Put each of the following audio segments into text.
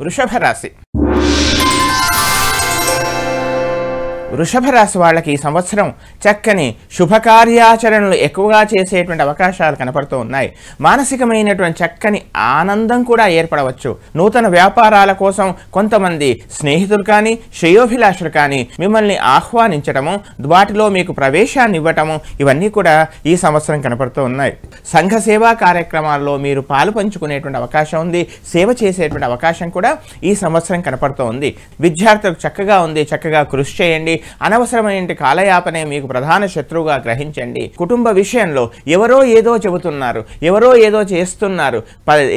వృషభ రాశి. వృషభ రాశి వాళ్ళకి ఈ సంవత్సరం చక్కని శుభకార్యాచరణలు ఎక్కువగా చేసేటువంటి అవకాశాలు కనపడుతూ ఉన్నాయి. మానసికమైనటువంటి చక్కని ఆనందం కూడా ఏర్పడవచ్చు. నూతన వ్యాపారాల కోసం కొంతమంది స్నేహితులు కానీ శ్రేయోభిలాషులు కానీ మిమ్మల్ని ఆహ్వానించడము, వాటిలో మీకు ప్రవేశాన్ని ఇవ్వటము, ఇవన్నీ కూడా ఈ సంవత్సరం కనపడుతూ ఉన్నాయి. సంఘ సేవా కార్యక్రమాల్లో మీరు పాలు పంచుకునేటువంటి అవకాశం ఉంది. సేవ చేసేటువంటి అవకాశం కూడా ఈ సంవత్సరం కనపడుతూ ఉంది. విద్యార్థులకు చక్కగా ఉంది. చక్కగా కృషి చేయండి. అనవసరమైన కాలయాపనే మీకు ప్రధాన శత్రువుగా గ్రహించండి. కుటుంబ విషయంలో ఎవరో ఏదో చెబుతున్నారు, ఎవరో ఏదో చేస్తున్నారు.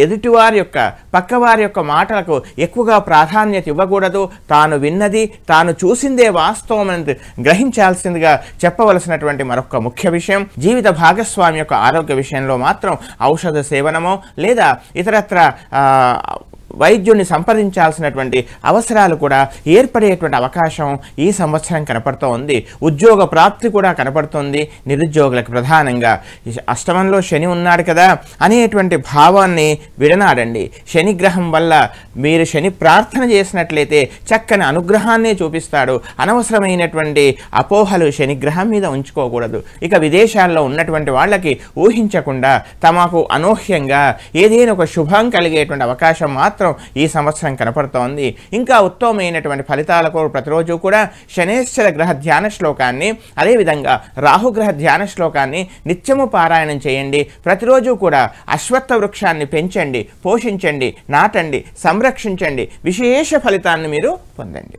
ఎదుటివారి యొక్క పక్కవారి యొక్క మాటలకు ఎక్కువగా ప్రాధాన్యత ఇవ్వకూడదు. తాను విన్నది తాను చూసిందే వాస్తవం అని గ్రహించాల్సిందిగా చెప్పవలసినటువంటి మరొక ముఖ్య విషయం, జీవిత భాగస్వామి యొక్క ఆరోగ్య విషయంలో మాత్రం ఔషధ సేవనమో లేదా ఇతరత్ర వైద్యుని సంప్రదించాల్సినటువంటి అవసరాలు కూడా ఏర్పడేటువంటి అవకాశం ఈ సంవత్సరం కనపడుతూ ఉంది. ఉద్యోగ ప్రాప్తి కూడా కనపడుతుంది. నిరుద్యోగులకు ప్రధానంగా అష్టమంలో శని ఉన్నాడు కదా అనేటువంటి భావాన్ని విడనాడండి. శనిగ్రహం వల్ల మీరు శని ప్రార్థన చేసినట్లయితే చక్కని అనుగ్రహాన్ని చూపిస్తాడు. అనవసరమైనటువంటి అపోహలు శనిగ్రహం మీద ఉంచుకోకూడదు. ఇక విదేశాల్లో ఉన్నటువంటి వాళ్ళకి ఊహించకుండా తమకు అనూహ్యంగా ఏదైనా ఒక శుభం కలిగేటువంటి అవకాశం మాత్రం ఈ సంవత్సరం కనపడుతోంది. ఇంకా ఉత్తమమైనటువంటి ఫలితాలకు ప్రతిరోజు కూడా శనేశ్వర గ్రహ ధ్యాన శ్లోకాన్ని, అదేవిధంగా రాహుగ్రహ ధ్యాన శ్లోకాన్ని నిత్యము పారాయణం చేయండి. ప్రతిరోజు కూడా అశ్వత్థ వృక్షాన్ని పెంచండి, పోషించండి, నాటండి, సంరక్షించండి. విశేష ఫలితాన్ని మీరు పొందండి.